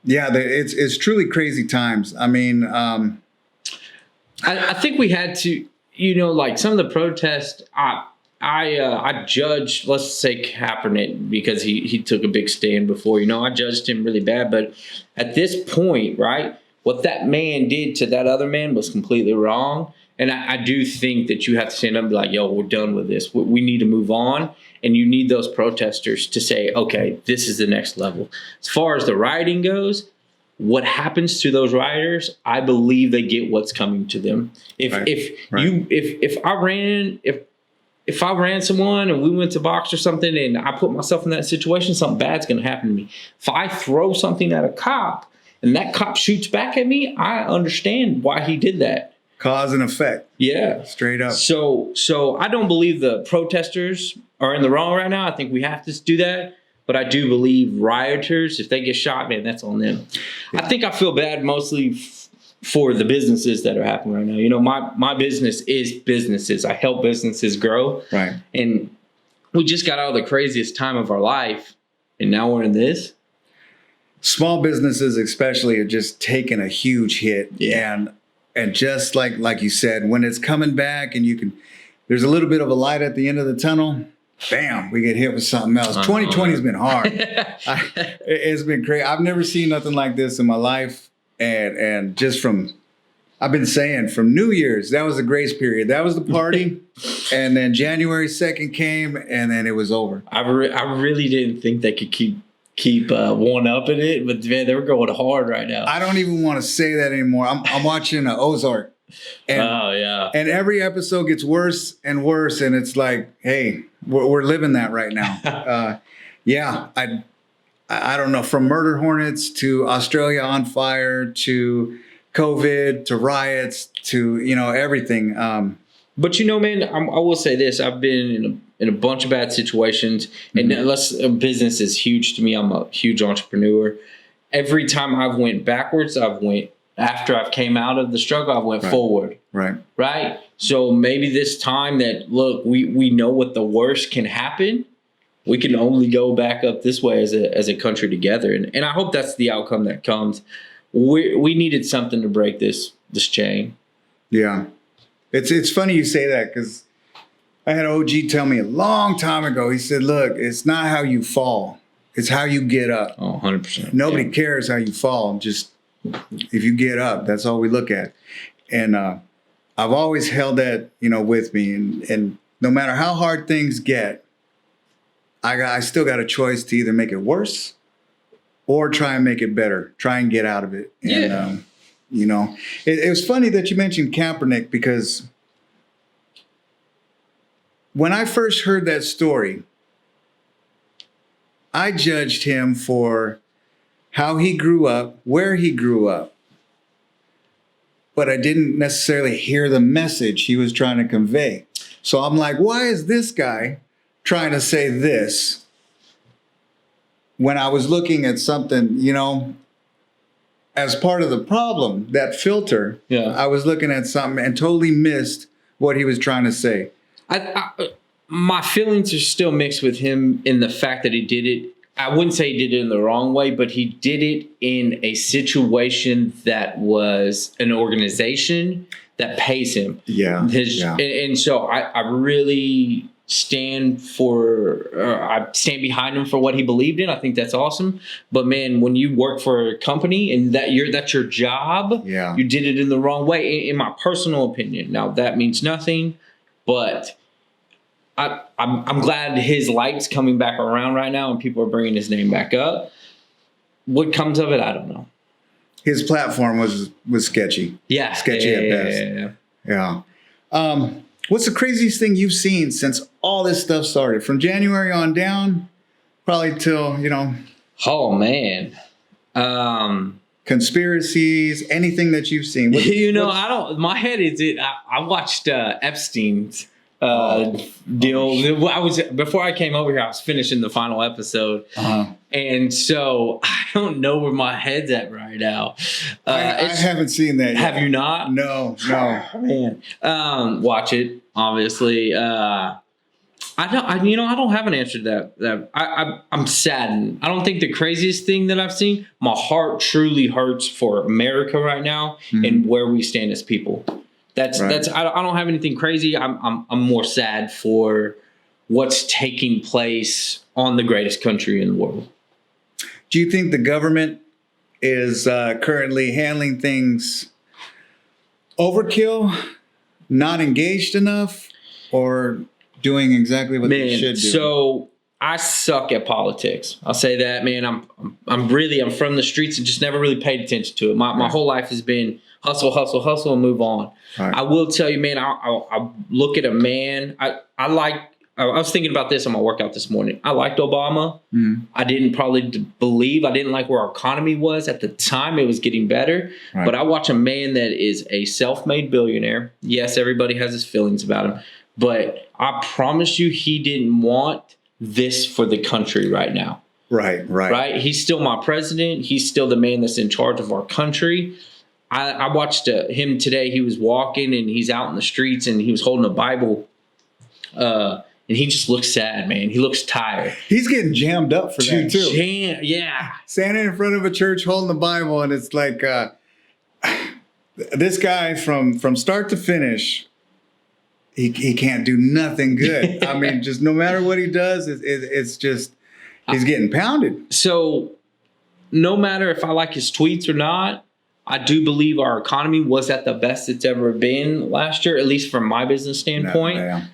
Yeah, it's truly crazy times. I mean, I think we had to, like some of the protests. I judged, let's say Kaepernick because he took a big stand before. I judged him really bad, but at this point, right, what that man did to that other man was completely wrong. And I do think that you have to stand up and be like, yo, we're done with this. We need to move on. And you need those protesters to say, okay, this is the next level. As far as the rioting goes, what happens to those rioters, I believe they get what's coming to them. If I ran someone and we went to box or something and I put myself in that situation, something bad's going to happen to me. If I throw something at a cop and that cop shoots back at me, I understand why he did that. Cause and effect. Yeah. Straight up. So I don't believe the protesters are in the wrong right now. I think we have to do that. But I do believe rioters, if they get shot, man, that's on them. Yeah. I think I feel bad mostly for the businesses that are happening right now. My business is businesses. I help businesses grow. Right. And we just got out of the craziest time of our life, and now we're in this. Small businesses especially are just taking a huge hit. Yeah. And just like you said, when it's coming back and there's a little bit of a light at the end of the tunnel, bam, we get hit with something else. 2020 has been hard. It's been crazy. I've never seen nothing like this in my life. And just I've been saying from New Year's, that was the grace period. That was the party. And then January 2nd came and then it was over. I really didn't think they could keep one up in it, but man, they were going hard right now. I don't even want to say that anymore. I'm watching Ozark. And, oh yeah. And every episode gets worse and worse. And it's like, hey, we're living that right now. Yeah. I don't know, from murder hornets to Australia on fire to COVID to riots to, everything. But man, I will say this. I've been in a bunch of bad situations, and unless a business is huge to me, I'm a huge entrepreneur. Every time I've went backwards, after I've came out of the struggle, I went forward. Right. So maybe this time that, look, we know what the worst can happen. We can only go back up this way as a country together. And I hope that's the outcome that comes. We needed something to break this chain. Yeah. It's funny you say that because I had OG tell me a long time ago. He said, look, it's not how you fall. It's how you get up. Oh, 100%. Nobody cares how you fall. Just if you get up, that's all we look at. And I've always held that, with me. And no matter how hard things get, I still got a choice to either make it worse or try and make it better. Try and get out of it. And, it was funny that you mentioned Kaepernick because when I first heard that story, I judged him for how he grew up, where he grew up. But I didn't necessarily hear the message he was trying to convey. So I'm like, why is this guy trying to say this when I was looking at something, as part of the problem, that filter? Yeah. I was looking at something and totally missed what he was trying to say. My feelings are still mixed with him in the fact that he did it. I wouldn't say he did it in the wrong way, but he did it in a situation that was an organization that pays him. Yeah. And so I really stand behind him for what he believed in. I think that's awesome. But man, when you work for a company and that's your job, you did it in the wrong way, in my personal opinion. Now that means nothing, but I'm glad his light's coming back around right now and people are bringing his name back up. What comes of it, I don't know. His platform was sketchy. Yeah. Sketchy at best. Yeah. What's the craziest thing you've seen since all this stuff started? From January on down, probably till, Oh, man. Conspiracies, anything that you've seen. My head is it. I watched Epstein's deal. Before I came over here, I was finishing the final episode. And so I don't know where my head's at right now. I haven't seen that yet. Have you not? No. Man. Watch it, obviously. I don't have an answer to that. I'm saddened. I don't think the craziest thing that I've seen. My heart truly hurts for America right now and where we stand as people. That's. I don't have anything crazy. I'm more sad for what's taking place on the greatest country in the world. Do you think the government is currently handling things overkill, not engaged enough, or doing exactly what they should do? So I suck at politics. I'll say that, man. I'm from the streets and just never really paid attention to it. My whole life has been hustle, hustle, hustle, and move on. Right. I will tell you, man. I look at a man. I was thinking about this on my workout this morning. I liked Obama. I didn't I didn't like where our economy was at the time. It was getting better. Right. But I watch a man that is a self-made billionaire. Yes, everybody has his feelings about him. But I promise you, he didn't want this for the country right now. Right. He's still my president. He's still the man that's in charge of our country. I watched him today. He was walking and he's out in the streets and he was holding a Bible. And he just looks sad, man. He looks tired. He's getting jammed up for that too. Yeah. Standing in front of a church holding the Bible, and it's like this guy from start to finish, he can't do nothing good. I mean, just no matter what he does, it's just he's getting pounded. So no matter if I like his tweets or not, I do believe our economy was at the best it's ever been last year, at least from my business standpoint.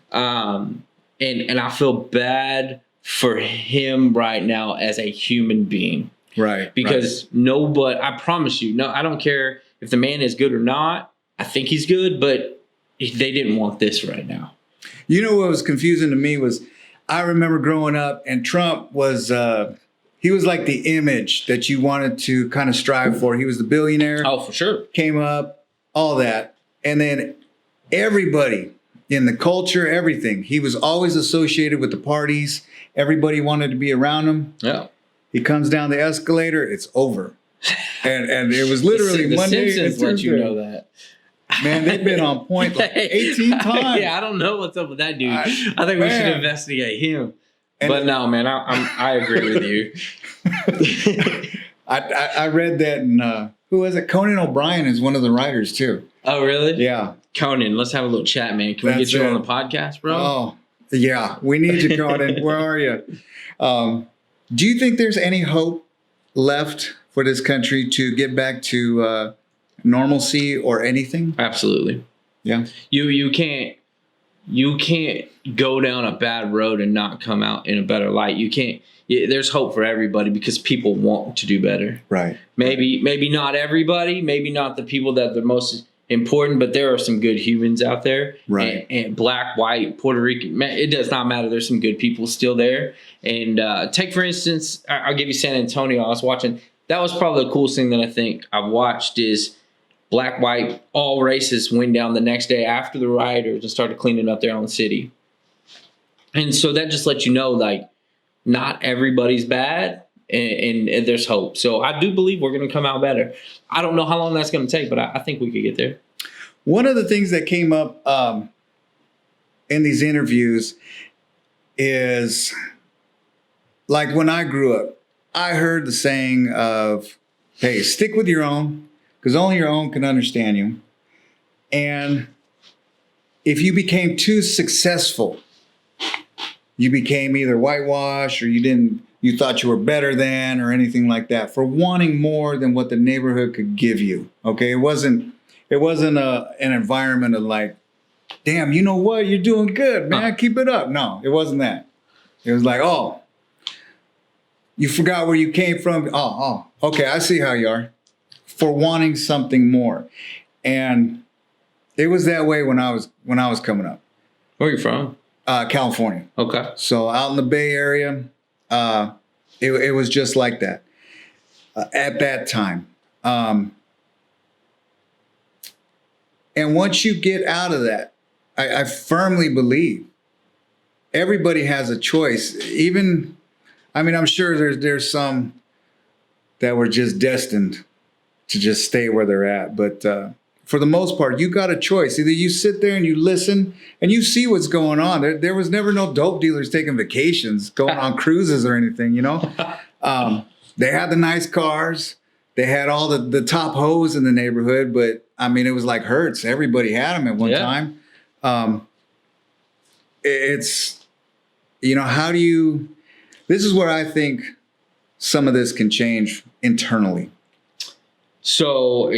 And I feel bad for him right now as a human being. Right. Because nobody, I promise you, no, I don't care if the man is good or not. I think he's good, but they didn't want this right now. You know what was confusing to me was I remember growing up and Trump was, he was like the image that you wanted to kind of strive for. He was the billionaire. Oh, for sure. Came up, all that. And then everybody in the culture, everything. He was always associated with the parties. Everybody wanted to be around him. Yeah. He comes down the escalator, it's over. And it was literally the Monday. Simpsons let you know that. Man, they've been on point like 18 times. Yeah, I don't know what's up with that dude. I think we should investigate him. But no, man, I agree with you. I read that, and who was it? Conan O'Brien is one of the writers too. Oh, really? Yeah. Conan, let's have a little chat, man. Can we get you on the podcast, bro? Oh, yeah. We need you, Conan. Where are you? Do you think there's any hope left for this country to get back to normalcy or anything? Absolutely. Yeah. You can't go down a bad road and not come out in a better light. You can't. There's hope for everybody because people want to do better. Right. Maybe not everybody. Maybe not the people that are the most important, but there are some good humans out there. Right. And black, white, Puerto Rican, it does not matter. There's some good people still there. And take, for instance, I'll give you San Antonio. I was watching. That was probably the coolest thing that I think I've watched is black, white, all races went down the next day after the rioters and started cleaning up their own city. And so that just lets you know, like, not everybody's bad and there's hope. So I do believe we're going to come out better. I don't know how long that's going to take, but I think we could get there. One of the things that came up in these interviews is, like, when I grew up, I heard the saying of, hey, stick with your own, because only your own can understand you. And if you became too successful, you became either whitewashed or you thought you were better than or anything like that for wanting more than what the neighborhood could give you. Okay. It wasn't an environment of like, damn, you know what? You're doing good, man. Keep it up. No, it wasn't that. It was like, oh, you forgot where you came from. Oh, okay. I see how you are. For wanting something more. And it was that way when I was coming up. Where are you from? California. Okay. So out in the Bay Area, it was just like that at that time. And once you get out of that, I firmly believe everybody has a choice. Even, I mean, I'm sure there's some that were just destined to just stay where they're at. But for the most part, you got a choice. Either you sit there and you listen and you see what's going on. There was never no dope dealers taking vacations, going on cruises or anything, They had the nice cars. They had all the top hoes in the neighborhood, but I mean, it was like Hertz. Everybody had them at one time. It's, how do you, this is where I think some of this can change internally. So man,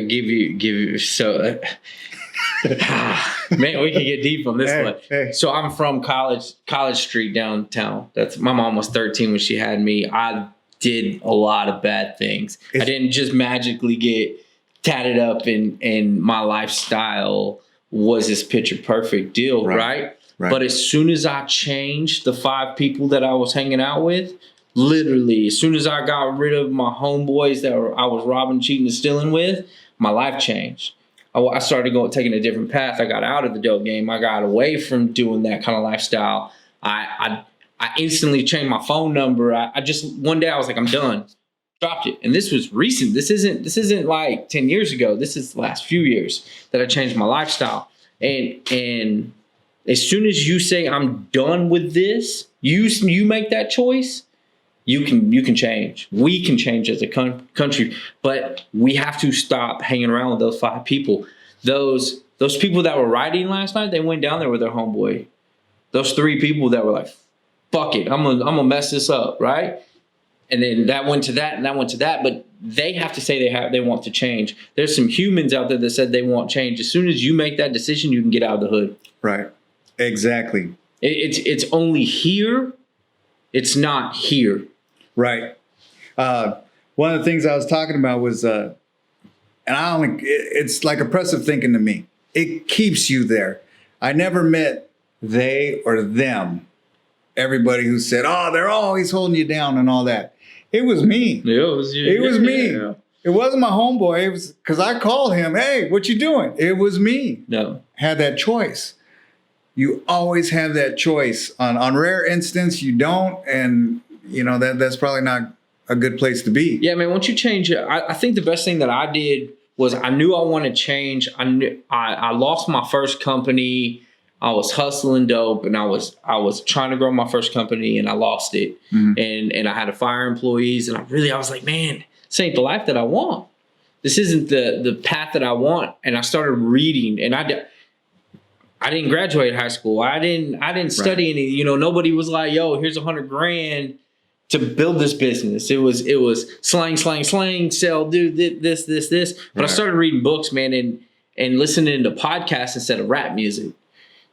we can get deep on this one. Hey. So I'm from College Street downtown. My mom was 13 when she had me. I did a lot of bad things. I didn't just magically get tatted up and my lifestyle was this picture perfect deal, right? But as soon as I changed the 5 people that I was hanging out with, literally, as soon as I got rid of my homeboys that I was robbing, cheating, and stealing with, my life changed. I started taking a different path. I got out of the dope game. I got away from doing that kind of lifestyle. I instantly changed my phone number. I just, one day I was like, I'm done. Dropped it. And this was recent. This isn't like 10 years ago. This is the last few years that I changed my lifestyle. And as soon as you say, I'm done with this, you make that choice, you can change. We can change as a country, but we have to stop hanging around with those 5 people. Those people that were riding last night, they went down there with their homeboy. Those 3 people that were like, fuck it, I'm gonna mess this up, right? And then that went to that and that went to that, but they have to say they want to change. There's some humans out there that said they want change. As soon as you make that decision, you can get out of the hood. Right. Exactly. It's only here. It's not here. Right. One of the things I was talking about was, it's like oppressive thinking to me. It keeps you there. I never met they or them, everybody who said, oh, they're always holding you down and all that. It was me. Yeah, it was you. It was me. Yeah. It wasn't my homeboy. It was because I called him, hey, what you doing? It was me. No. Had that choice. You always have that choice. On rare instance, you don't. And, that's probably not a good place to be. Yeah, man, once you change it, I think the best thing that I did was I knew I wanted to change. I lost my first company. I was hustling dope and I was trying to grow my first company and I lost it. Mm-hmm. And I had to fire employees and I was like, man, this ain't the life that I want. This isn't the path that I want. And I started reading and I didn't graduate high school. I didn't study any, nobody was like, yo, here's $100,000 to build this business. It was slang, sell, do this. But I started reading books, man, and listening to podcasts instead of rap music.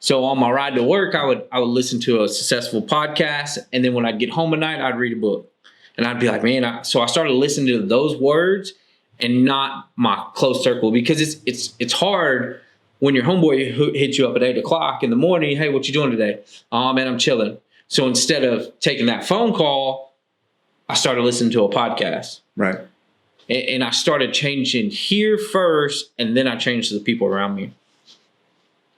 So on my ride to work, I would listen to a successful podcast, and then when I'd get home at night, I'd read a book, and I'd be like, man. So I started listening to those words and not my close circle because it's hard when your homeboy hits you up at 8 o'clock in the morning. Hey, what you doing today? Oh man, I'm chilling. So instead of taking that phone call, I started listening to a podcast. Right. And I started changing here first, and then I changed to the people around me.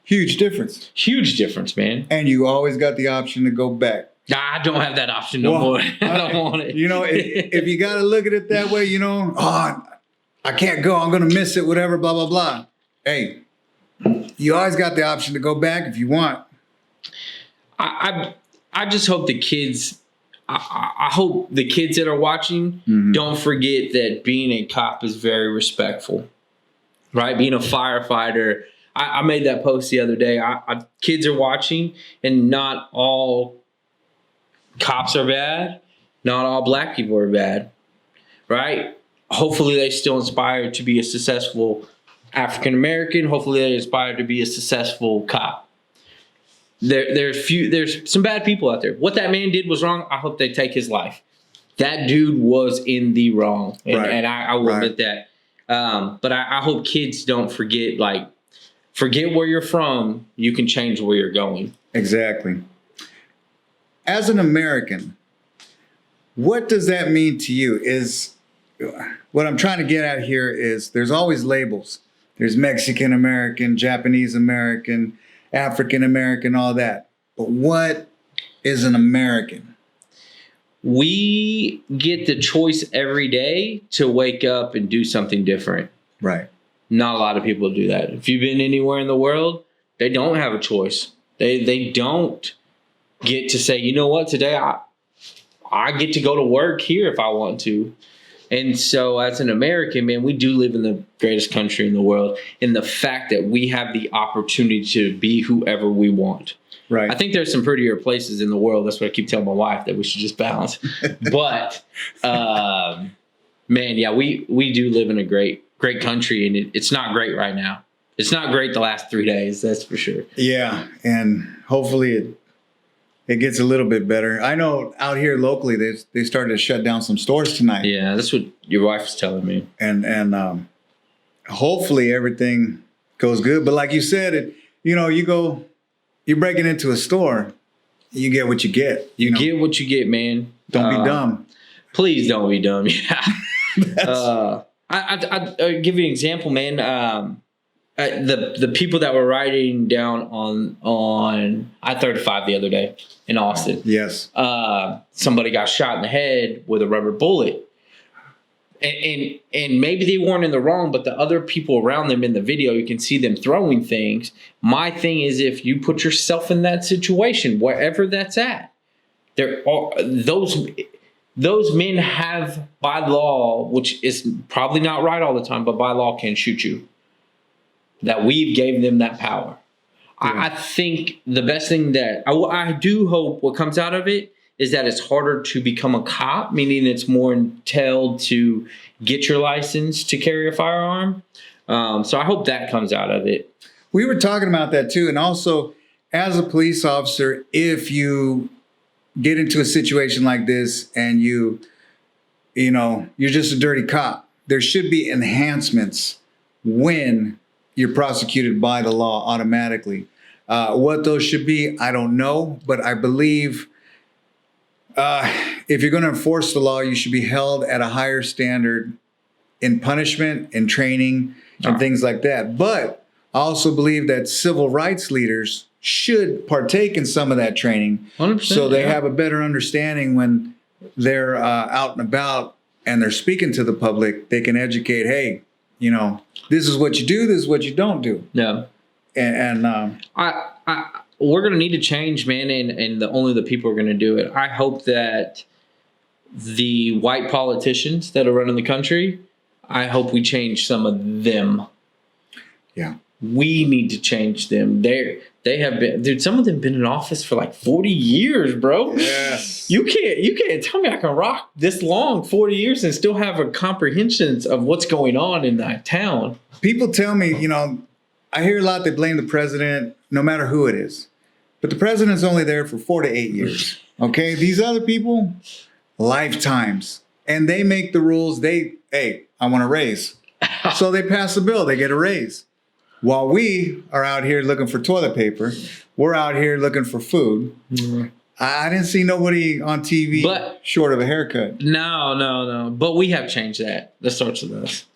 Huge difference. Huge difference, man. And you always got the option to go back. Nah, I don't have that option no more. I don't want it. If you got to look at it that way, I can't go. I'm going to miss it, whatever, blah, blah, blah. Hey, you always got the option to go back if you want. I just hope the kids, I hope the kids that are watching don't forget that being a cop is very respectful, right? Being a firefighter. I made that post the other day. Kids are watching, and not all cops are bad. Not all black people are bad, right? Hopefully they still inspire to be a successful African-American. Hopefully they inspire to be a successful cop. There's some bad people out there. What that man did was wrong. I hope they take his life. That dude was in the wrong. And I will admit that. But I hope kids don't forget, forget where you're from. You can change where you're going. Exactly. As an American, what does that mean to you? What I'm trying to get at here is there's always labels. There's Mexican American, Japanese American, African American, all that. But what is an American? We get the choice every day to wake up and do something different. Right. Not a lot of people do that. If you've been anywhere in the world, they don't have a choice. They don't get to say, you know what, today I get to go to work here if I want to. And so as an American, man, we do live in the greatest country in the world. And the fact that we have the opportunity to be whoever we want. Right. I think there's some prettier places in the world. That's what I keep telling my wife, that we should just balance. But, man, yeah, we do live in a great country, and it's not great right now. It's not great the last 3 days, that's for sure. Yeah, and hopefully it gets a little bit better. I know out here locally they started to shut down some stores tonight. Yeah, that's what your wife was telling me. And hopefully everything goes good. But like you said, you're breaking into a store, you get what you get. You get what you get, man. Don't be dumb. Please don't be dumb. Yeah. I give you an example, man. The people that were riding down on I-35 the other day in Austin. Yes. Somebody got shot in the head with a rubber bullet. And maybe they weren't in the wrong, but the other people around them in the video, you can see them throwing things. My thing is, if you put yourself in that situation, wherever that's at, there are those men have, by law, which is probably not right all the time, but by law can shoot you. That we've gave them that power. Yeah. I think the best thing that I do hope what comes out of it is that it's harder to become a cop, meaning it's more entailed to get your license to carry a firearm. So I hope that comes out of it. We were talking about that too. And also, as a police officer, if you get into a situation like this and you're just a dirty cop, there should be enhancements when you're prosecuted by the law automatically. What those should be, I don't know, but I believe if you're going to enforce the law, you should be held at a higher standard in punishment and training and things like that. But I also believe that civil rights leaders should partake in some of that training, so they have a better understanding when they're out and about and they're speaking to the public. They can educate, hey, this is what you do, this is what you don't do. Yeah. And we're going to need to change, man, and only the people are going to do it. I hope that the white politicians that are running the country, I hope we change some of them. Yeah. We need to change them. They have been, dude, some of them been in office for like 40 years, bro. Yes. You can't tell me I can rock this long, 40 years, and still have a comprehension of what's going on in that town. People tell me, I hear a lot, they blame the president, no matter who it is. But the president's only there for 4 to 8 years. Okay? These other people, lifetimes. And they make the rules. Hey, I want a raise. So they pass a bill, they get a raise. While we are out here looking for toilet paper, we're out here looking for food. Mm-hmm. I didn't see nobody on TV short of a haircut. No. But we have changed that. That starts with us.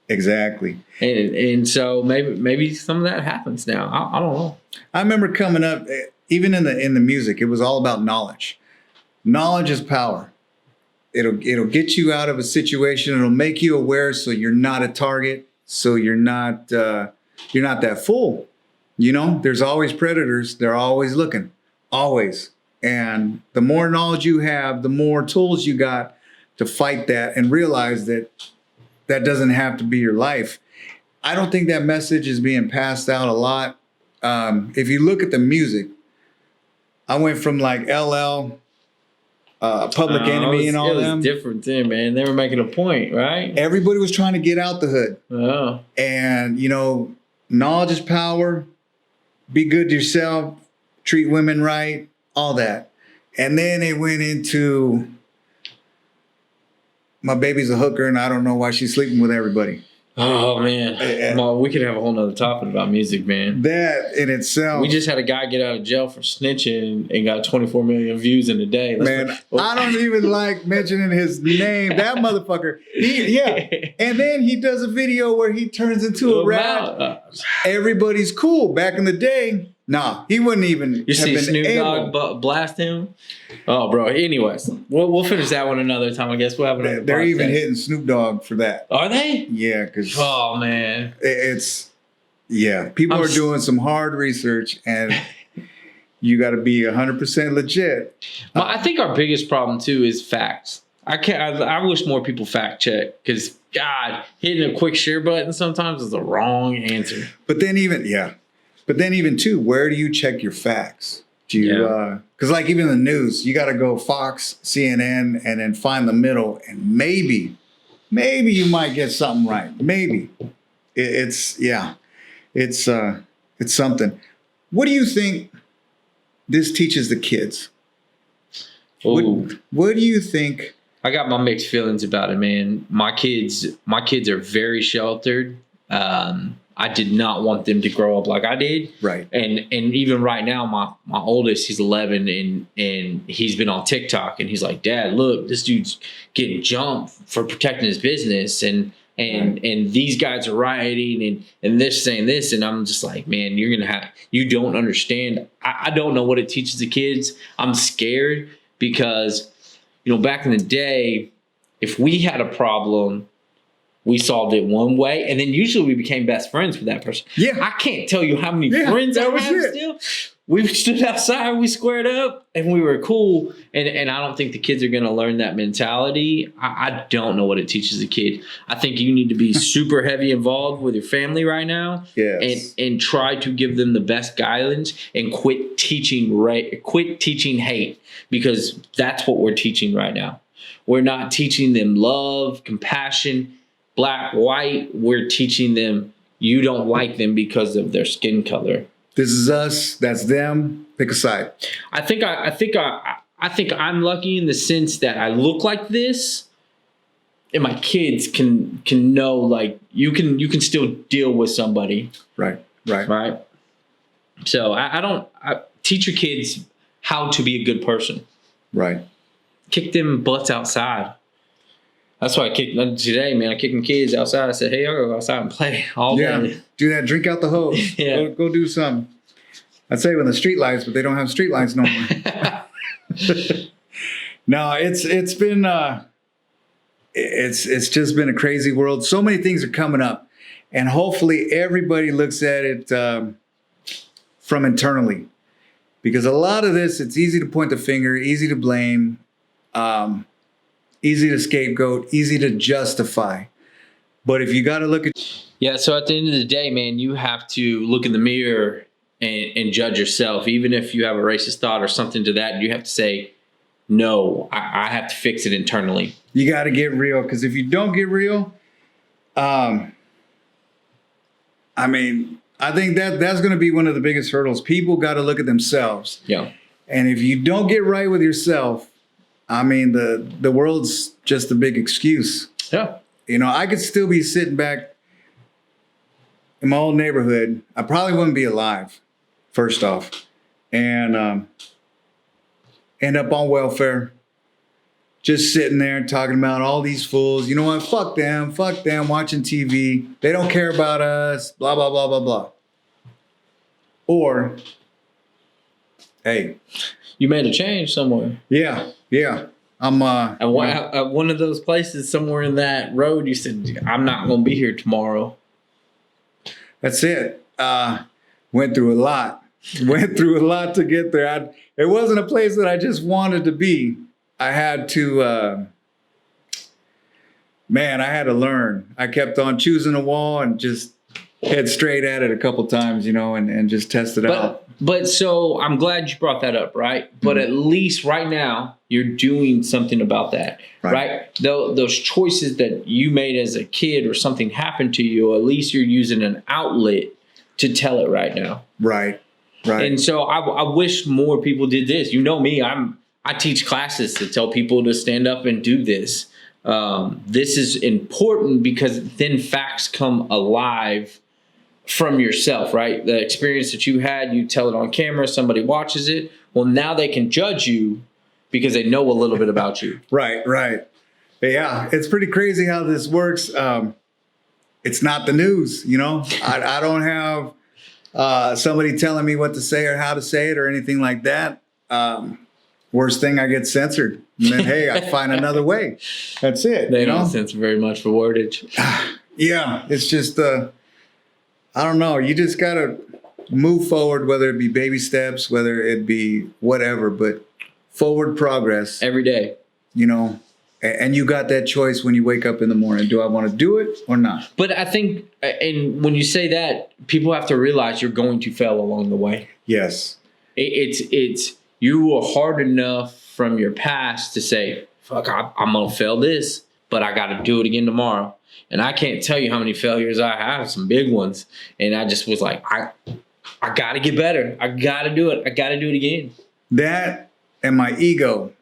Exactly. And so maybe some of that happens now. I don't know. I remember coming up, even in the music, it was all about knowledge. Knowledge is power. It'll get you out of a situation. It'll make you aware, so you're not a target. So you're not that fool. There's always predators. They're always looking, always. And the more knowledge you have, the more tools you got to fight that and realize that doesn't have to be your life. I don't think that message is being passed out a lot. If you look at the music, I went from like LL, Public Enemy and all them. It was different then, man. They were making a point, right? Everybody was trying to get out the hood. Oh. And, knowledge is power. Be good to yourself. Treat women right. All that. And then it went into, my baby's a hooker and I don't know why she's sleeping with everybody. Oh, man. We could have a whole nother topic about music, man. That in itself. We just had a guy get out of jail for snitching and got 24 million views in a day. I don't even like mentioning his name. That motherfucker. And then he does a video where he turns into a rat. Everybody's cool. Back in the day, No, he wouldn't even You have see been Snoop able. Dogg blast him? Oh, bro. Anyways, we'll finish that one another time, I guess. We'll have another They're even podcast. hitting Snoop Dogg for that. Are they? Yeah, because Oh, man. People I'm are doing some hard research, and you got to be 100% legit. I think our biggest problem, too, is facts. I wish more people fact check because, God, hitting a quick share button sometimes is the wrong answer. But then even too, where do you check your facts? Do you because like even the news, you got to go Fox, CNN, and then find the middle, and maybe you might get something right. Maybe it's something. What do you think this teaches the kids? What do you think? I got my mixed feelings about it, man. My kids are very sheltered. I did not want them to grow up like I did. Right. And even right now, my oldest, he's 11, and he's been on TikTok, and he's like, Dad, look, this dude's getting jumped for protecting his business, and these guys are rioting, and this saying this, and I'm just like, man, you don't understand. I don't know what it teaches the kids. I'm scared because, back in the day, if we had a problem, we solved it one way, and then usually we became best friends with that person. Yeah. I can't tell you how many friends I have still. We stood outside, we squared up, and we were cool. And I don't think the kids are going to learn that mentality. I don't know what it teaches a kid. I think you need to be super heavy involved with your family right now. Yes. And try to give them the best guidance and quit teaching hate, because that's what we're teaching right now. We're not teaching them love, compassion, black, white. We're teaching them you don't like them because of their skin color. This is us. That's them. Pick a side. I think I'm lucky in the sense that I look like this, and my kids can know, like, you can still deal with somebody. Right. So I teach your kids how to be a good person. Right. Kick them butts outside. That's why I kicked today, man. I kicked my kids outside. I said, hey, I'll go outside and play all day. Do that. Drink out the hose. Yeah. Go do something. I'd say when the street lights, but they don't have street lights no more. No, it's been it's just been a crazy world. So many things are coming up, and hopefully everybody looks at it from internally, because a lot of this, it's easy to point the finger, easy to blame. Easy to scapegoat, easy to justify. But if you got to look at... Yeah, so at the end of the day, man, you have to look in the mirror and judge yourself. Even if you have a racist thought or something to that, you have to say, no, I have to fix it internally. You got to get real, because if you don't get real, I think that's going to be one of the biggest hurdles. People got to look at themselves. Yeah. And if you don't get right with yourself, the world's just a big excuse. Yeah. I could still be sitting back in my old neighborhood. I probably wouldn't be alive, first off, and end up on welfare, just sitting there talking about all these fools. You know what? Fuck them, watching TV. They don't care about us, blah, blah, blah, blah, blah. Or, hey. You made a change somewhere. Yeah. I'm at one of those places somewhere in that road, you said, I'm not going to be here tomorrow. That's it. Went through a lot to get there. It wasn't a place that I just wanted to be. I had to, I had to learn. I kept on choosing a wall and just head straight at it a couple times, and just test it out. But so I'm glad you brought that up, right? But at least right now you're doing something about that, right? Those choices that you made as a kid or something happened to you, at least you're using an outlet to tell it right now. Right. And so I wish more people did this. You know me, I teach classes to tell people to stand up and do this. This is important because then facts come alive from yourself, right? The experience that you had, you tell it on camera, somebody watches it. Well, now they can judge you because they know a little bit about you. Right. Yeah, it's pretty crazy how this works. It's not the news, I don't have somebody telling me what to say or how to say it or anything like that. Worst thing, I get censored. And then, hey, I find another way. That's it. They don't censor very much for wordage. Yeah, it's just, I don't know. You just got to move forward, whether it be baby steps, whether it be whatever, but forward progress. Every day. You know, and you got that choice when you wake up in the morning. Do I want to do it or not? But I think, and when you say that, people have to realize you're going to fail along the way. Yes. It's you were hard enough from your past to say, fuck, I'm going to fail this, but I got to do it again tomorrow. And I can't tell you how many failures I have, some big ones. And I just was like, I got to get better. I got to do it. I got to do it again. That and my ego.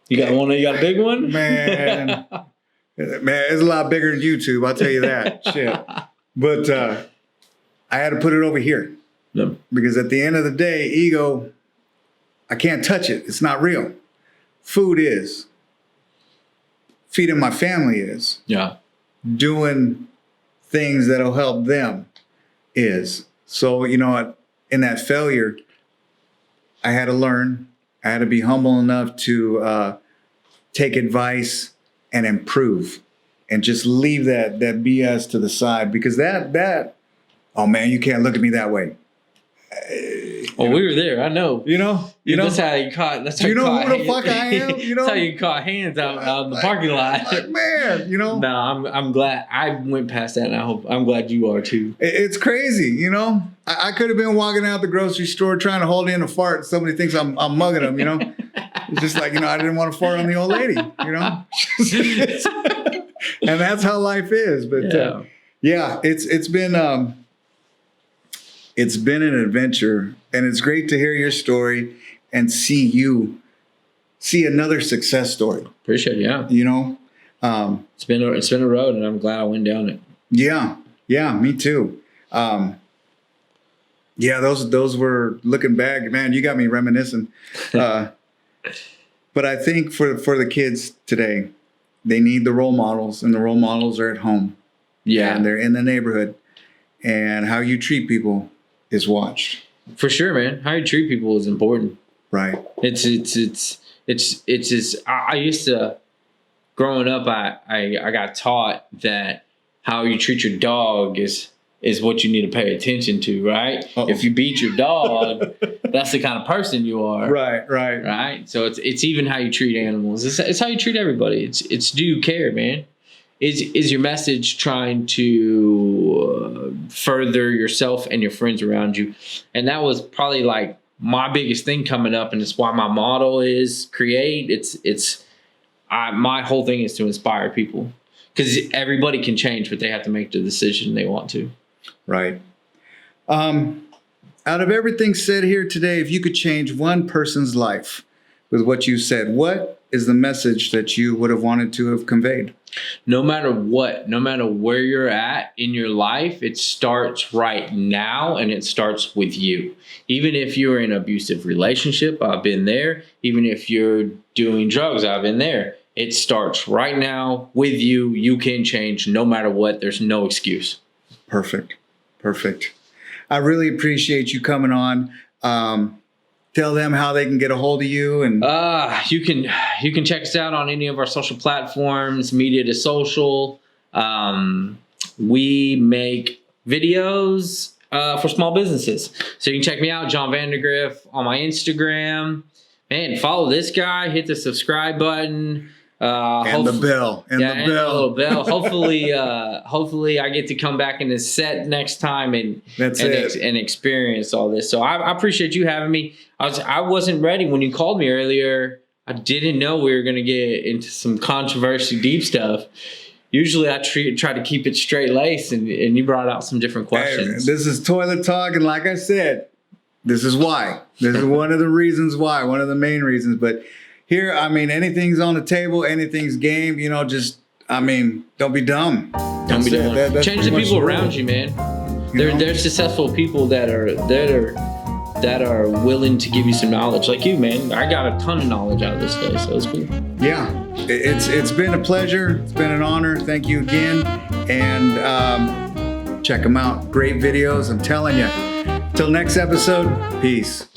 You got one? You got a big one? Man, it's a lot bigger than YouTube. I'll tell you that. Shit. But I had to put it over here. Yep. Because at the end of the day, ego, I can't touch it. It's not real. Food is. Feeding my family is. Yeah. Doing things that'll help them is. So, you know, in that failure, I had to learn. I had to be humble enough to take advice and improve and just leave that BS to the side, because that, oh man, you can't look at me that way. Well, we were there. I know. You know. That's how you caught. That's how you know caught who the fuck I am. You know. That's how you caught hands out in the parking lot. Like, man, you know. No, I'm glad I went past that, and I'm glad you are too. It's crazy, you know. I could have been walking out the grocery store trying to hold in a fart, and somebody thinks I'm mugging them. You know. It's just like, you know, I didn't want to fart on the old lady. You know. And that's how life is. But yeah, it's been an adventure, and it's great to hear your story and see another success story. Appreciate it, yeah. You know, it's been a road, and I'm glad I went down it. Yeah, me too. Yeah, those were, looking back, man, you got me reminiscing. But I think for the kids today, they need the role models, and the role models are at home. Yeah, and they're in the neighborhood, and how you treat people is watched. For sure, man. How you treat people is important. Right. It's just, I used to, growing up, I got taught that how you treat your dog is what you need to pay attention to, right? Uh-oh. If you beat your dog, that's the kind of person you are. Right. So it's even how you treat animals. It's how you treat everybody. It's do you care, man? Is your message trying to further yourself and your friends around you? And that was probably like my biggest thing coming up, and it's why my motto is create. My whole thing is to inspire people, because everybody can change, but they have to make the decision they want to. Right. Out of everything said here today, if you could change one person's life with what you said, what is the message that you would have wanted to have conveyed? No matter what, no matter where you're at in your life, it starts right now, and it starts with you. Even if you're in an abusive relationship, I've been there. Even if you're doing drugs, I've been there. It starts right now with you. You can change no matter what. There's no excuse. Perfect. I really appreciate you coming on. Tell them how they can get a hold of you. And you can check us out on any of our social platforms, Media to Social. We make videos for small businesses. So you can check me out, John Vandergriff, on my Instagram. Man, follow this guy, hit the subscribe button. And the bell. And the little bell. Hopefully I get to come back in this set next time and experience all this. So I appreciate you having me. I wasn't ready when you called me earlier. I didn't know we were going to get into some controversy, deep stuff. Usually I try to keep it straight laced, and you brought out some different questions. Hey, this is toilet talk, and like I said, this is why. This is one of the reasons why, one of the main reasons. But here, I mean, anything's on the table, anything's game, you know, don't be dumb. Don't be dumb. Change the people around you, man. There's successful people that are willing to give you some knowledge. Like you, man. I got a ton of knowledge out of this day, so it's cool. Yeah. It's been a pleasure. It's been an honor. Thank you again. And Check them out. Great videos. I'm telling you. Till next episode, peace.